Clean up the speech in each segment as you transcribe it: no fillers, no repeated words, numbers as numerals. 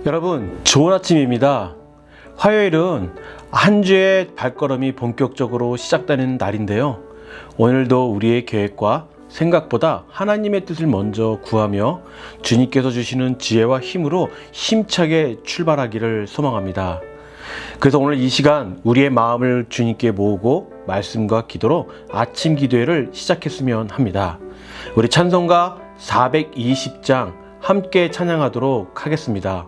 여러분, 좋은 아침입니다. 화요일은 한 주의 발걸음이 본격적으로 시작되는 날인데요. 오늘도 우리의 계획과 생각보다 하나님의 뜻을 먼저 구하며 주님께서 주시는 지혜와 힘으로 힘차게 출발하기를 소망합니다. 그래서 오늘 이 시간 우리의 마음을 주님께 모으고 말씀과 기도로 아침 기도회를 시작했으면 합니다. 우리 찬송가 420장 함께 찬양하도록 하겠습니다.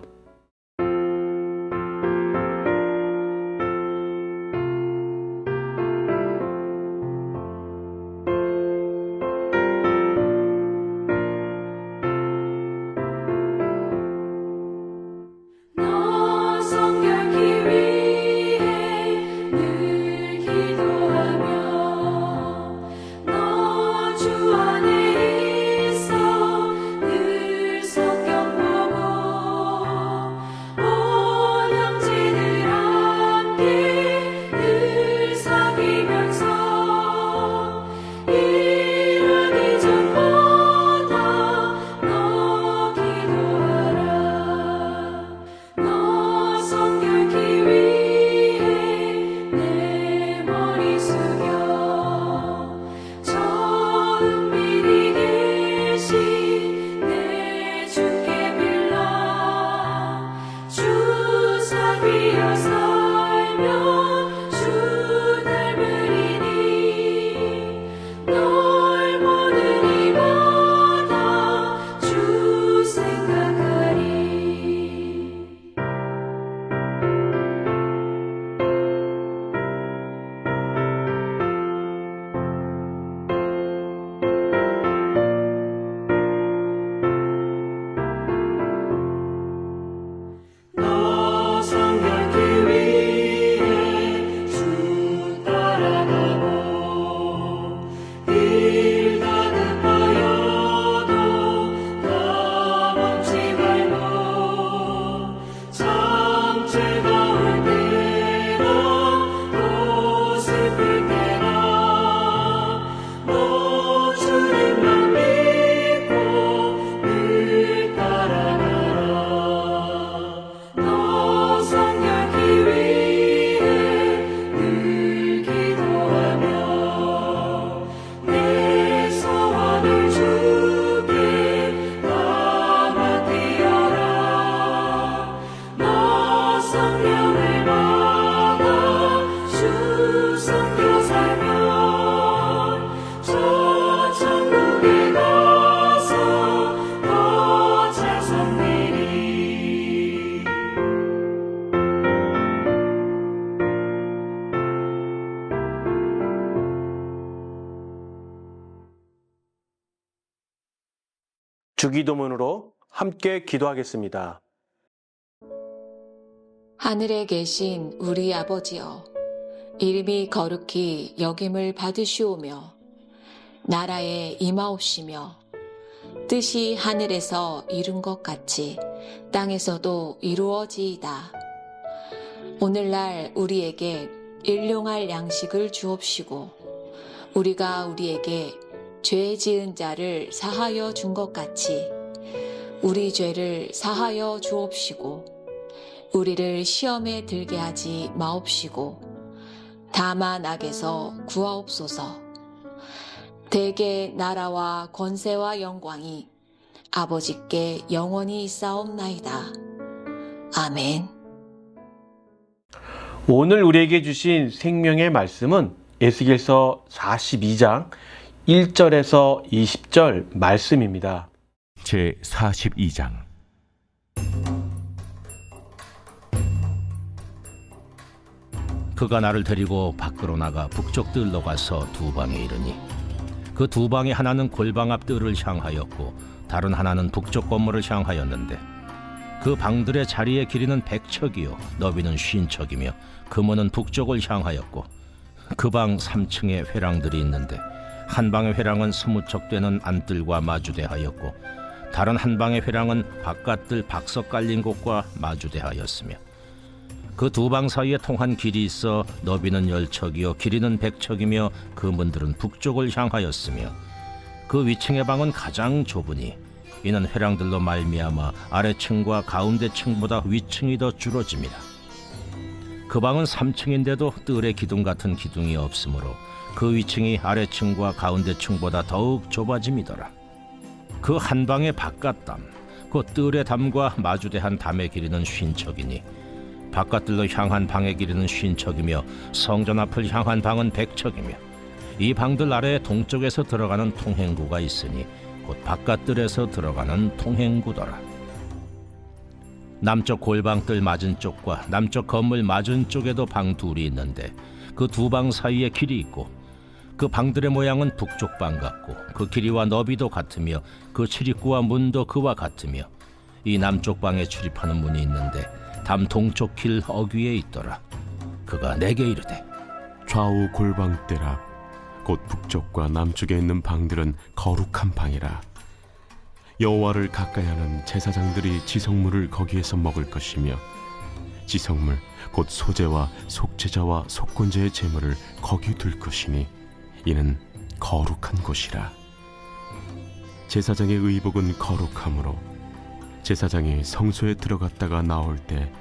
주기도문으로 함께 기도하겠습니다. 하늘에 계신 우리 아버지여, 이름이 거룩히 여김을 받으시오며 나라에 임하옵시며 뜻이 하늘에서 이룬 것 같이 땅에서도 이루어지이다. 오늘날 우리에게 일용할 양식을 주옵시고 우리가 우리에게 죄 지은 자를 사하여 준 것 같이 우리 죄를 사하여 주옵시고 우리를 시험에 들게 하지 마옵시고 다만 악에서 구하옵소서. 대개 나라와 권세와 영광이 아버지께 영원히 있사옵나이다. 아멘. 오늘 우리에게 주신 생명의 말씀은 에스겔서 42장 1절에서 20절 말씀입니다. 제 42장. 그가 나를 데리고 밖으로 나가 북쪽 뜰로 가서 두 방에 이르니 그 두 방의 하나는 골방 앞 뜰을 향하였고 다른 하나는 북쪽 건물을 향하였는데 그 방들의 자리의 길이는 100척이요 너비는 50척이며 금원은 북쪽을 향하였고 그 방 3층에 회랑들이 있는데 한 방의 회랑은 20척 되는 안뜰과 마주대하였고 다른 한 방의 회랑은 바깥뜰 박석 깔린 곳과 마주대하였으며 그 두 방 사이에 통한 길이 있어 너비는 10척이요 길이는 100척이며 그 문들은 북쪽을 향하였으며 그 위층의 방은 가장 좁으니 이는 회랑들로 말미암아 아래층과 가운데층보다 위층이 더 줄어집니다. 그 방은 3층인데도 뜰의 기둥 같은 기둥이 없으므로 그 위층이 아래층과 가운데층보다 더욱 좁아짐이더라. 그 한 방의 바깥담, 곧 뜰의 담과 마주대한 담의 길이는 50척이니 바깥뜰로 향한 방의 길이는 50척이며 성전 앞을 향한 방은 100척이며 이 방들 아래에 동쪽에서 들어가는 통행구가 있으니 곧 바깥뜰에서 들어가는 통행구더라. 남쪽 골방뜰 맞은 쪽과 남쪽 건물 맞은 쪽에도 방 둘이 있는데 그 두 방 사이에 길이 있고 그 방들의 모양은 북쪽 방 같고 그 길이와 너비도 같으며 그 출입구와 문도 그와 같으며 이 남쪽 방에 출입하는 문이 있는데 담 동쪽 길 어귀에 있더라. 그가 내게 이르되 좌우 골방대라. 곧 북쪽과 남쪽에 있는 방들은 거룩한 방이라. 여호와를 가까이하는 제사장들이 지성물을 거기에서 먹을 것이며 지성물 곧 소제와 속죄자와 속건제의 제물을 거기 둘 것이니 이는 거룩한 곳이라. 제사장의 의복은 거룩하므로 제사장이 성소에 들어갔다가 나올 때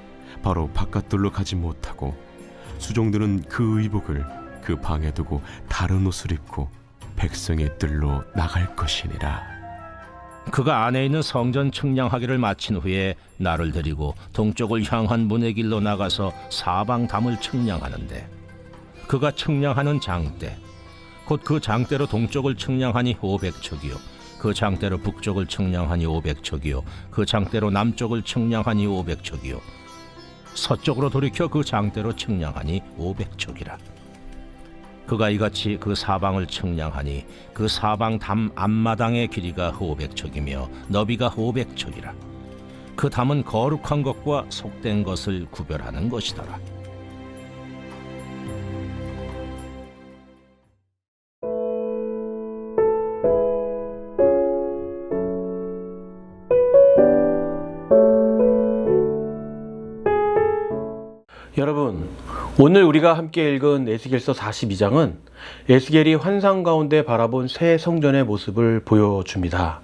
바로 바깥들로 가지 못하고 수종들은 그 의복을 그 방에 두고 다른 옷을 입고 백성의 뜰로 나갈 것이니라. 그가 안에 있는 성전 측량하기를 마친 후에 나를 데리고 동쪽을 향한 문의 길로 나가서 사방 담을 측량하는데 그가 측량하는 장대 곧 그 장대로 동쪽을 측량하니 500척이요 그 장대로 북쪽을 측량하니 500척이요 그 장대로 남쪽을 측량하니 500척이요 서쪽으로 돌이켜 그 장대로 측량하니 500척이라. 그가 이같이 그 사방을 측량하니 그 사방 담 앞마당의 길이가 500척이며 너비가 500척이라. 그 담은 거룩한 것과 속된 것을 구별하는 것이더라. 여러분, 오늘 우리가 함께 읽은 에스겔서 42장은 에스겔이 환상 가운데 바라본 새 성전의 모습을 보여줍니다.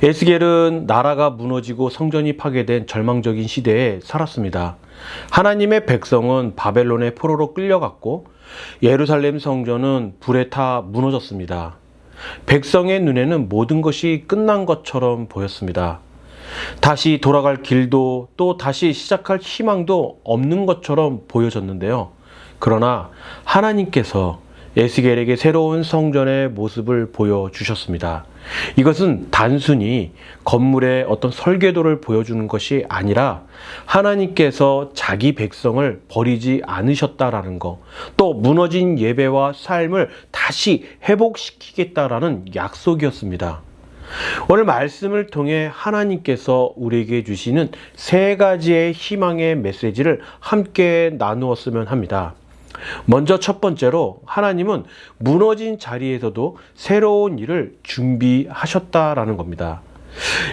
에스겔은 나라가 무너지고 성전이 파괴된 절망적인 시대에 살았습니다. 하나님의 백성은 바벨론의 포로로 끌려갔고 예루살렘 성전은 불에 타 무너졌습니다. 백성의 눈에는 모든 것이 끝난 것처럼 보였습니다. 다시 돌아갈 길도 또 다시 시작할 희망도 없는 것처럼 보여졌는데요. 그러나 하나님께서 에스겔에게 새로운 성전의 모습을 보여주셨습니다. 이것은 단순히 건물의 어떤 설계도를 보여주는 것이 아니라 하나님께서 자기 백성을 버리지 않으셨다라는 것, 또 무너진 예배와 삶을 다시 회복시키겠다라는 약속이었습니다. 오늘 말씀을 통해 하나님께서 우리에게 주시는 세 가지의 희망의 메시지를 함께 나누었으면 합니다. 먼저 첫 번째로 하나님은 무너진 자리에서도 새로운 일을 준비하셨다라는 겁니다.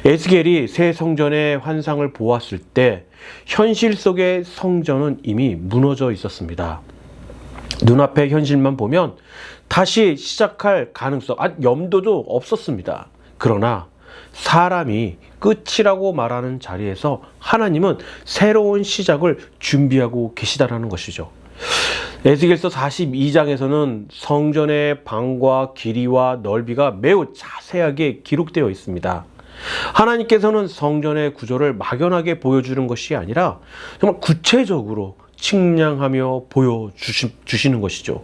에스겔이 새 성전의 환상을 보았을 때 현실 속의 성전은 이미 무너져 있었습니다. 눈앞의 현실만 보면 다시 시작할 가능성, 염도도 없었습니다. 그러나 사람이 끝이라고 말하는 자리에서 하나님은 새로운 시작을 준비하고 계시다라는 것이죠. 에스겔서 42장에서는 성전의 방과 길이와 넓이가 매우 자세하게 기록되어 있습니다. 하나님께서는 성전의 구조를 막연하게 보여주는 것이 아니라 정말 구체적으로 측량하며 보여주시는 것이죠.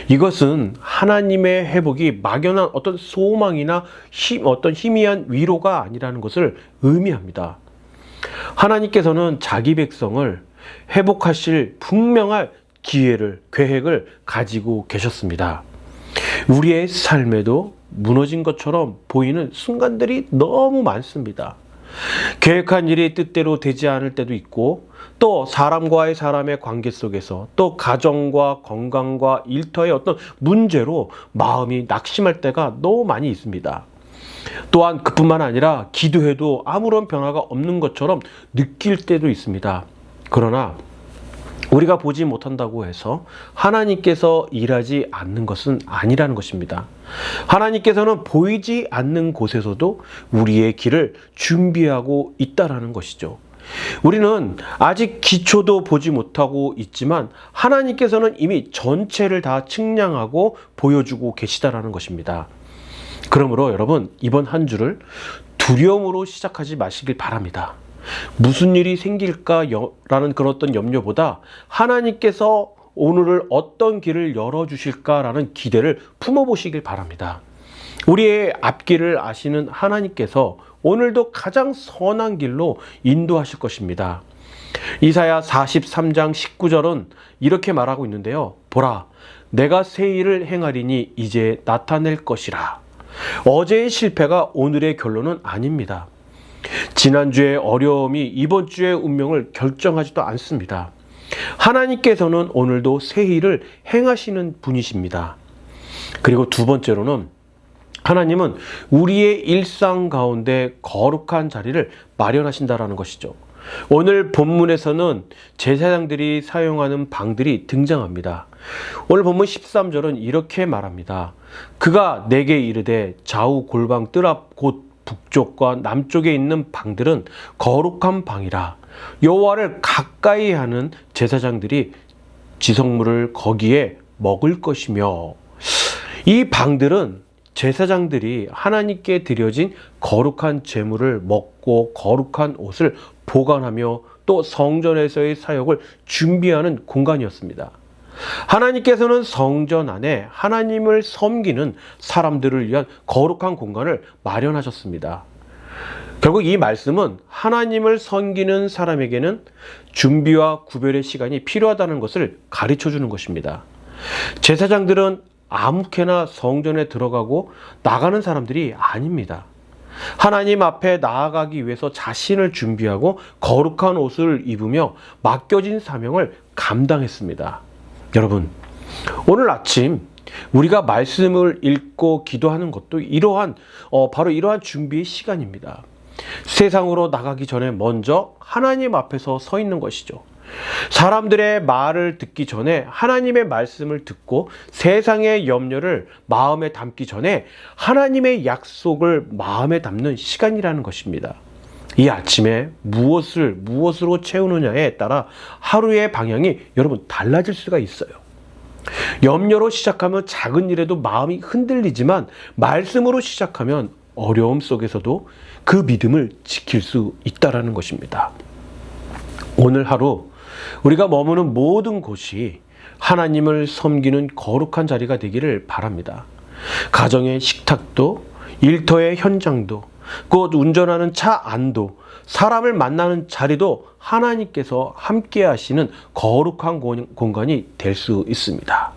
이것은 하나님의 회복이 막연한 어떤 소망이나 어떤 희미한 위로가 아니라는 것을 의미합니다. 하나님께서는 자기 백성을 회복하실 분명한 계획을 가지고 계셨습니다. 우리의 삶에도 무너진 것처럼 보이는 순간들이 너무 많습니다. 계획한 일이 뜻대로 되지 않을 때도 있고, 또 사람과의 사람의 관계 속에서, 또 가정과 건강과 일터의 어떤 문제로 마음이 낙심할 때가 너무 많이 있습니다. 또한 그뿐만 아니라 기도해도 아무런 변화가 없는 것처럼 느낄 때도 있습니다. 그러나 우리가 보지 못한다고 해서 하나님께서 일하지 않는 것은 아니라는 것입니다. 하나님께서는 보이지 않는 곳에서도 우리의 길을 준비하고 있다라는 것이죠. 우리는 아직 기초도 보지 못하고 있지만 하나님께서는 이미 전체를 다 측량하고 보여주고 계시다라는 것입니다. 그러므로 여러분, 이번 한 주를 두려움으로 시작하지 마시길 바랍니다. 무슨 일이 생길까라는 그런 어떤 염려보다 하나님께서 오늘을 어떤 길을 열어주실까라는 기대를 품어보시길 바랍니다. 우리의 앞길을 아시는 하나님께서 오늘도 가장 선한 길로 인도하실 것입니다. 이사야 43장 19절은 이렇게 말하고 있는데요. 보라, 내가 새 일을 행하리니 이제 나타낼 것이라. 어제의 실패가 오늘의 결론은 아닙니다. 지난주의 어려움이 이번 주의 운명을 결정하지도 않습니다. 하나님께서는 오늘도 새 일을 행하시는 분이십니다. 그리고 두 번째로는 하나님은 우리의 일상 가운데 거룩한 자리를 마련하신다라는 것이죠. 오늘 본문에서는 제사장들이 사용하는 방들이 등장합니다. 오늘 본문 13절은 이렇게 말합니다. 그가 내게 이르되 좌우 골방 뜰 앞 곧 북쪽과 남쪽에 있는 방들은 거룩한 방이라. 여호와를 가까이 하는 제사장들이 지성물을 거기에 먹을 것이며, 이 방들은 제사장들이 하나님께 드려진 거룩한 제물을 먹고 거룩한 옷을 보관하며 또 성전에서의 사역을 준비하는 공간이었습니다. 하나님께서는 성전 안에 하나님을 섬기는 사람들을 위한 거룩한 공간을 마련하셨습니다. 결국 이 말씀은 하나님을 섬기는 사람에게는 준비와 구별의 시간이 필요하다는 것을 가르쳐 주는 것입니다. 제사장들은 아무렇게나 성전에 들어가고 나가는 사람들이 아닙니다. 하나님 앞에 나아가기 위해서 자신을 준비하고 거룩한 옷을 입으며 맡겨진 사명을 감당했습니다. 여러분, 오늘 아침 우리가 말씀을 읽고 기도하는 것도 바로 이러한 준비의 시간입니다. 세상으로 나가기 전에 먼저 하나님 앞에서 서 있는 것이죠. 사람들의 말을 듣기 전에 하나님의 말씀을 듣고 세상의 염려를 마음에 담기 전에 하나님의 약속을 마음에 담는 시간이라는 것입니다. 이 아침에 무엇으로 채우느냐에 따라 하루의 방향이 여러분 달라질 수가 있어요. 염려로 시작하면 작은 일에도 마음이 흔들리지만 말씀으로 시작하면 어려움 속에서도 그 믿음을 지킬 수 있다라는 것입니다. 오늘 하루 우리가 머무는 모든 곳이 하나님을 섬기는 거룩한 자리가 되기를 바랍니다. 가정의 식탁도, 일터의 현장도, 곧 운전하는 차 안도, 사람을 만나는 자리도 하나님께서 함께 하시는 거룩한 공간이 될 수 있습니다.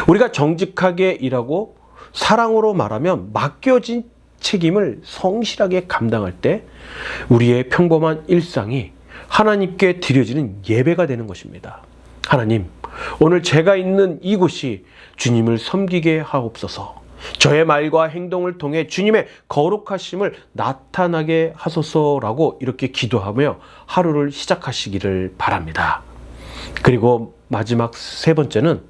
우리가 정직하게 일하고 사랑으로 말하면 맡겨진 책임을 성실하게 감당할 때 우리의 평범한 일상이 하나님께 드려지는 예배가 되는 것입니다. 하나님, 오늘 제가 있는 이곳이 주님을 섬기게 하옵소서. 저의 말과 행동을 통해 주님의 거룩하심을 나타나게 하소서라고 이렇게 기도하며 하루를 시작하시기를 바랍니다. 그리고 마지막 세 번째는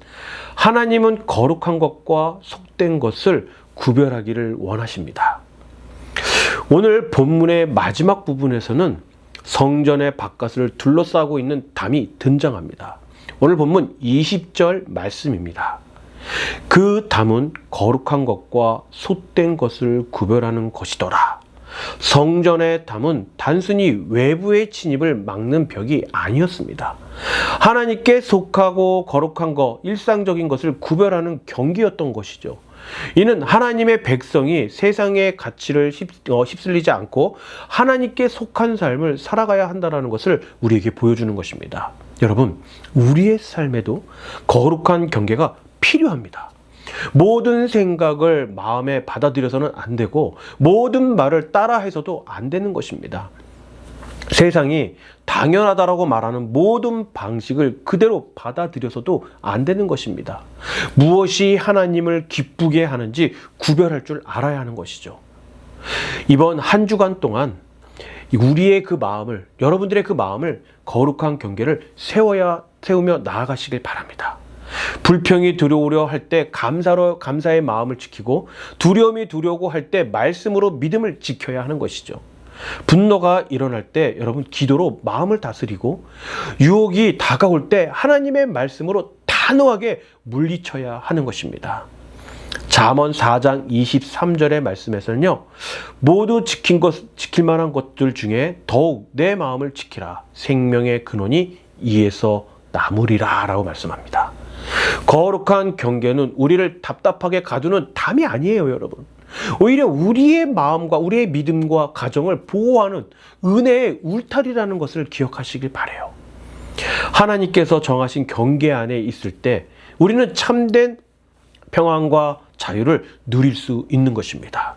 하나님은 거룩한 것과 속된 것을 구별하기를 원하십니다. 오늘 본문의 마지막 부분에서는 성전의 바깥을 둘러싸고 있는 담이 등장합니다. 오늘 본문 20절 말씀입니다. 그 담은 거룩한 것과 솥된 것을 구별하는 것이더라. 성전의 담은 단순히 외부의 침입을 막는 벽이 아니었습니다. 하나님께 속하고 거룩한 것, 일상적인 것을 구별하는 경계였던 것이죠. 이는 하나님의 백성이 세상의 가치를 휩쓸리지 않고 하나님께 속한 삶을 살아가야 한다는 것을 우리에게 보여주는 것입니다. 여러분, 우리의 삶에도 거룩한 경계가 필요합니다. 모든 생각을 마음에 받아들여서는 안 되고 모든 말을 따라해서도 안 되는 것입니다. 세상이 당연하다라고 말하는 모든 방식을 그대로 받아들여서도 안 되는 것입니다. 무엇이 하나님을 기쁘게 하는지 구별할 줄 알아야 하는 것이죠. 이번 한 주간 동안 우리의 그 마음을, 여러분들의 그 마음을 거룩한 경계를 세우며 나아가시길 바랍니다. 불평이 들어오려 할 때 감사의 마음을 지키고, 두려움이 들어오고 할 때 말씀으로 믿음을 지켜야 하는 것이죠. 분노가 일어날 때 여러분 기도로 마음을 다스리고, 유혹이 다가올 때 하나님의 말씀으로 단호하게 물리쳐야 하는 것입니다. 잠언 4장 23절의 말씀에서는요, 모두 지킬 만한 것들 중에 더욱 내 마음을 지키라. 생명의 근원이 이에서 나무리라 라고 말씀합니다. 거룩한 경계는 우리를 답답하게 가두는 담이 아니에요, 여러분. 오히려 우리의 마음과 우리의 믿음과 가정을 보호하는 은혜의 울타리라는 것을 기억하시길 바라요. 하나님께서 정하신 경계 안에 있을 때 우리는 참된 평안과 자유를 누릴 수 있는 것입니다.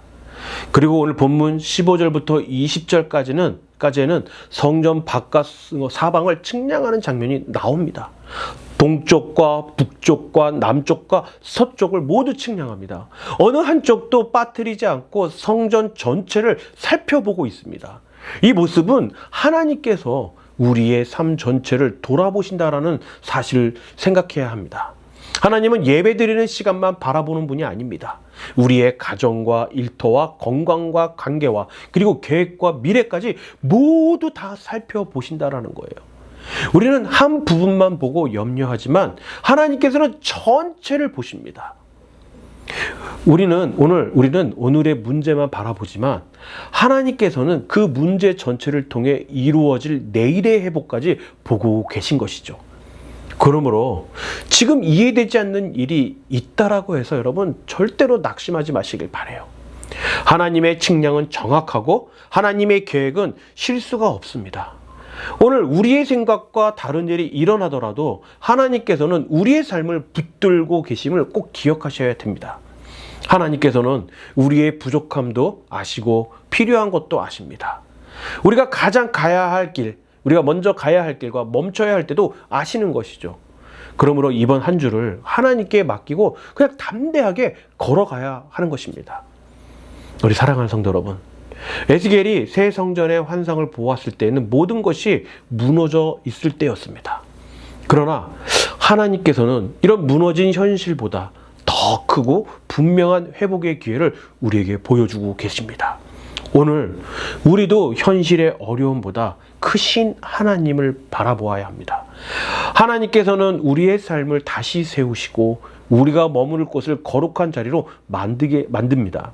그리고 오늘 본문 15절부터 20절까지는 성전 바깥 사방을 측량하는 장면이 나옵니다. 동쪽과 북쪽과 남쪽과 서쪽을 모두 측량합니다. 어느 한쪽도 빠뜨리지 않고 성전 전체를 살펴보고 있습니다. 이 모습은 하나님께서 우리의 삶 전체를 돌아보신다라는 사실을 생각해야 합니다. 하나님은 예배드리는 시간만 바라보는 분이 아닙니다. 우리의 가정과 일터와 건강과 관계와 그리고 계획과 미래까지 모두 다 살펴보신다라는 거예요. 우리는 한 부분만 보고 염려하지만 하나님께서는 전체를 보십니다. 우리는 오늘의 문제만 바라보지만 하나님께서는 그 문제 전체를 통해 이루어질 내일의 회복까지 보고 계신 것이죠. 그러므로 지금 이해되지 않는 일이 있다라고 해서 여러분 절대로 낙심하지 마시길 바라요. 하나님의 측량은 정확하고 하나님의 계획은 실수가 없습니다. 오늘 우리의 생각과 다른 일이 일어나더라도 하나님께서는 우리의 삶을 붙들고 계심을 꼭 기억하셔야 됩니다. 하나님께서는 우리의 부족함도 아시고 필요한 것도 아십니다. 우리가 먼저 가야 할 길과 멈춰야 할 때도 아시는 것이죠. 그러므로 이번 한 주를 하나님께 맡기고 그냥 담대하게 걸어가야 하는 것입니다. 우리 사랑하는 성도 여러분, 에스겔이 새 성전의 환상을 보았을 때에는 모든 것이 무너져 있을 때였습니다. 그러나 하나님께서는 이런 무너진 현실보다 더 크고 분명한 회복의 기회를 우리에게 보여주고 계십니다. 오늘 우리도 현실의 어려움보다 크신 하나님을 바라보아야 합니다. 하나님께서는 우리의 삶을 다시 세우시고 우리가 머무를 곳을 거룩한 자리로 만듭니다.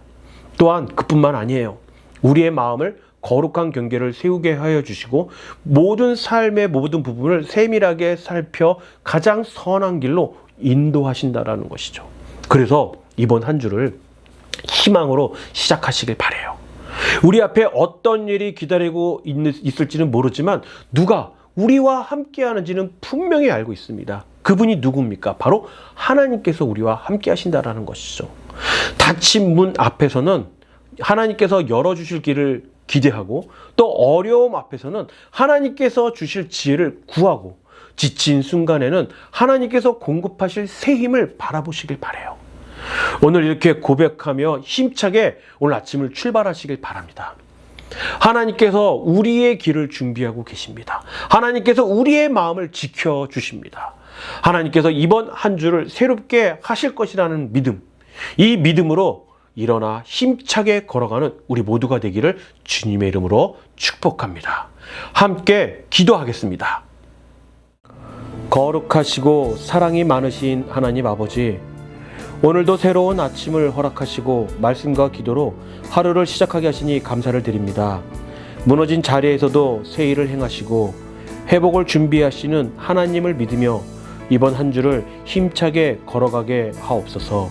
또한 그뿐만 아니에요. 우리의 마음을 거룩한 경계를 세우게 하여 주시고 모든 삶의 모든 부분을 세밀하게 살펴 가장 선한 길로 인도하신다라는 것이죠. 그래서 이번 한 주를 희망으로 시작하시길 바라요. 우리 앞에 어떤 일이 기다리고 있을지는 모르지만 누가 우리와 함께 하는지는 분명히 알고 있습니다. 그분이 누굽니까? 바로 하나님께서 우리와 함께 하신다라는 것이죠. 닫힌 문 앞에서는 하나님께서 열어주실 길을 기대하고 또 어려움 앞에서는 하나님께서 주실 지혜를 구하고 지친 순간에는 하나님께서 공급하실 새 힘을 바라보시길 바라요. 오늘 이렇게 고백하며 힘차게 오늘 아침을 출발하시길 바랍니다. 하나님께서 우리의 길을 준비하고 계십니다. 하나님께서 우리의 마음을 지켜주십니다. 하나님께서 이번 한 주를 새롭게 하실 것이라는 믿음, 이 믿음으로 일어나 힘차게 걸어가는 우리 모두가 되기를 주님의 이름으로 축복합니다. 함께 기도하겠습니다. 거룩하시고 사랑이 많으신 하나님 아버지, 오늘도 새로운 아침을 허락하시고 말씀과 기도로 하루를 시작하게 하시니 감사를 드립니다. 무너진 자리에서도 새 일을 행하시고 회복을 준비하시는 하나님을 믿으며 이번 한 주를 힘차게 걸어가게 하옵소서.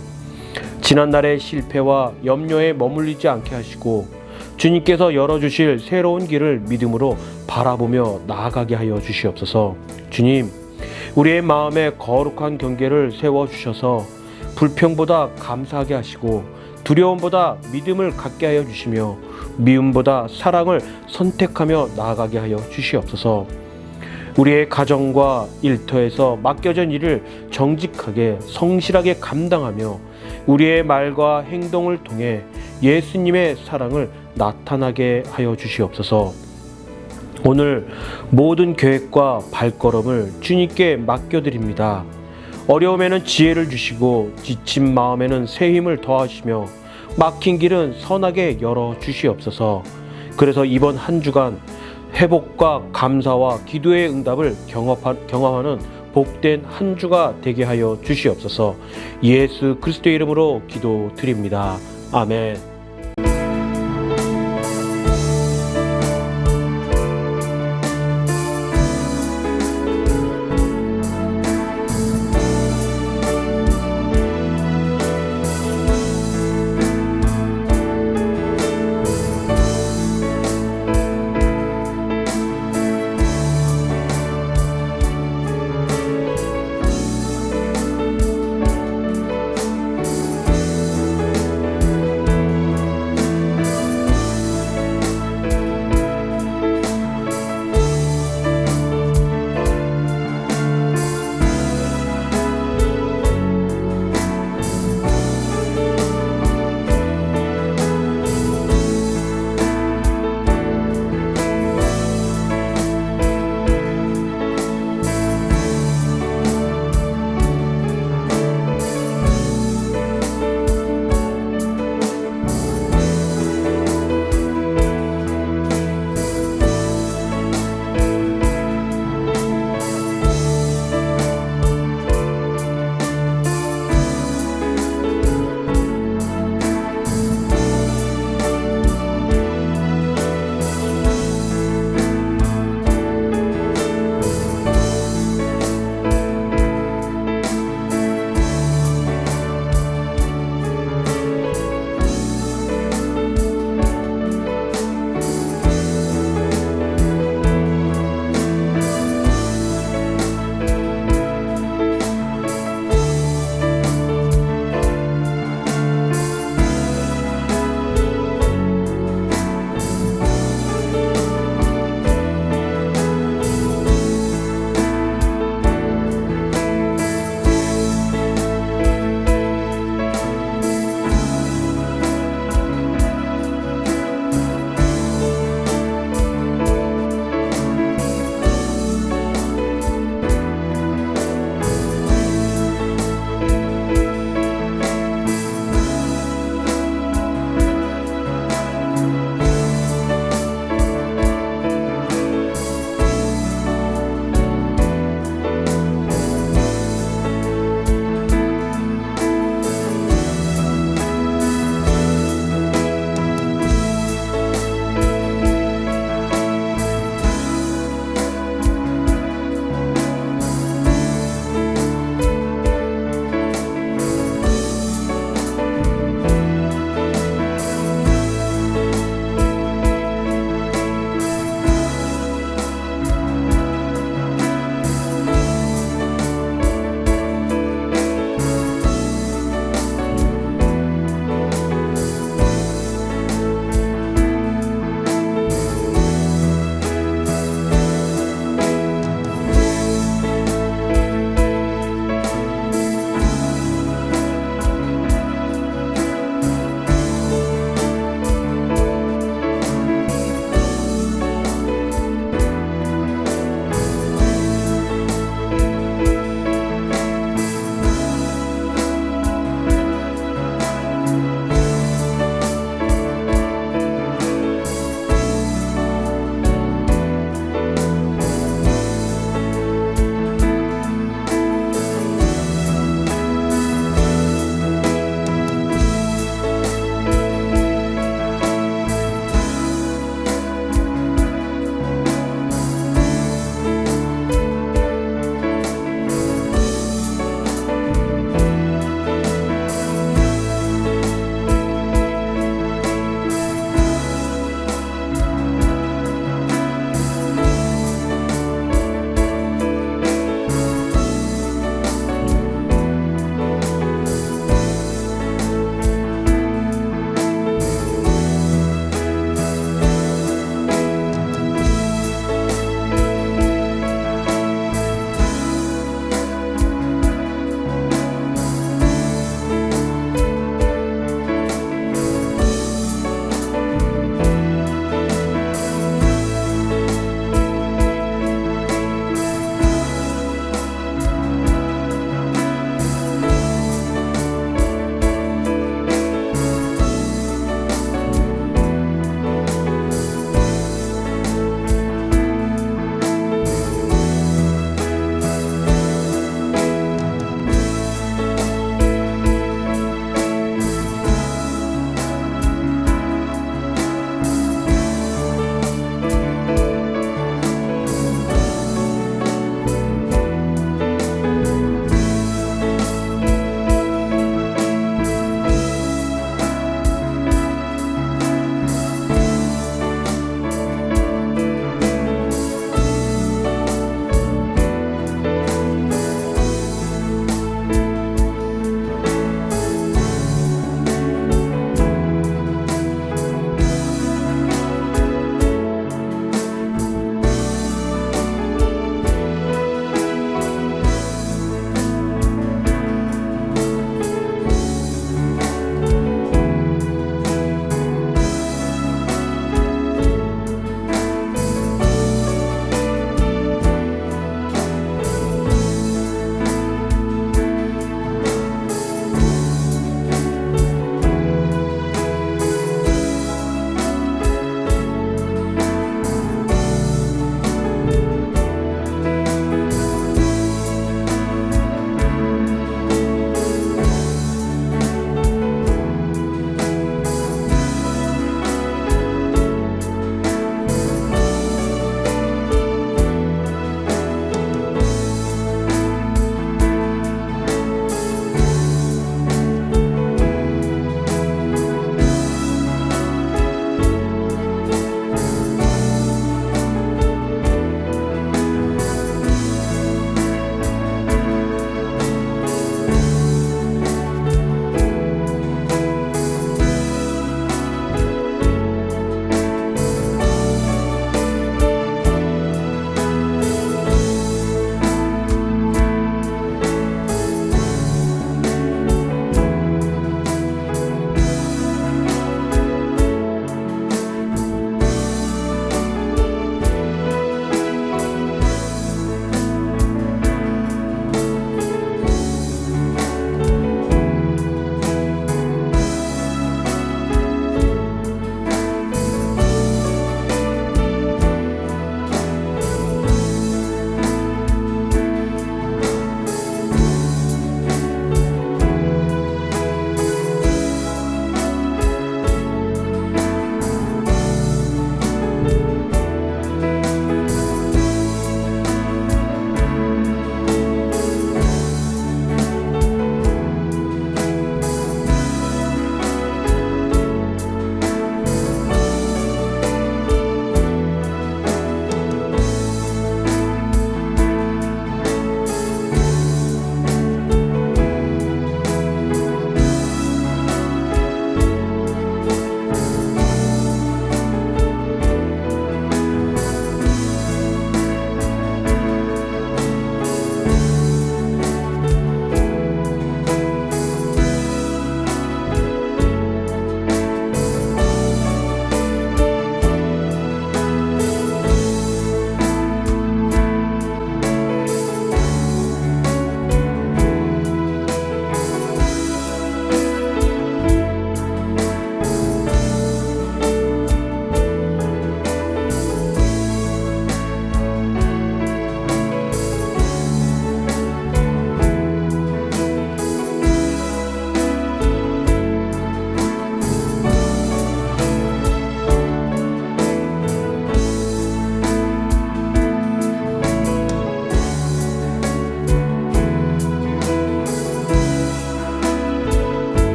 지난날의 실패와 염려에 머물리지 않게 하시고 주님께서 열어주실 새로운 길을 믿음으로 바라보며 나아가게 하여 주시옵소서. 주님, 우리의 마음에 거룩한 경계를 세워주셔서 불평보다 감사하게 하시고 두려움보다 믿음을 갖게 하여 주시며 미움보다 사랑을 선택하며 나아가게 하여 주시옵소서. 우리의 가정과 일터에서 맡겨진 일을 정직하게 성실하게 감당하며 우리의 말과 행동을 통해 예수님의 사랑을 나타나게 하여 주시옵소서. 오늘 모든 계획과 발걸음을 주님께 맡겨드립니다. 어려움에는 지혜를 주시고 지친 마음에는 새 힘을 더하시며 막힌 길은 선하게 열어주시옵소서. 그래서 이번 한 주간 회복과 감사와 기도의 응답을 경험하는 복된 한 주가 되게 하여 주시옵소서. 예수 그리스도의 이름으로 기도드립니다. 아멘.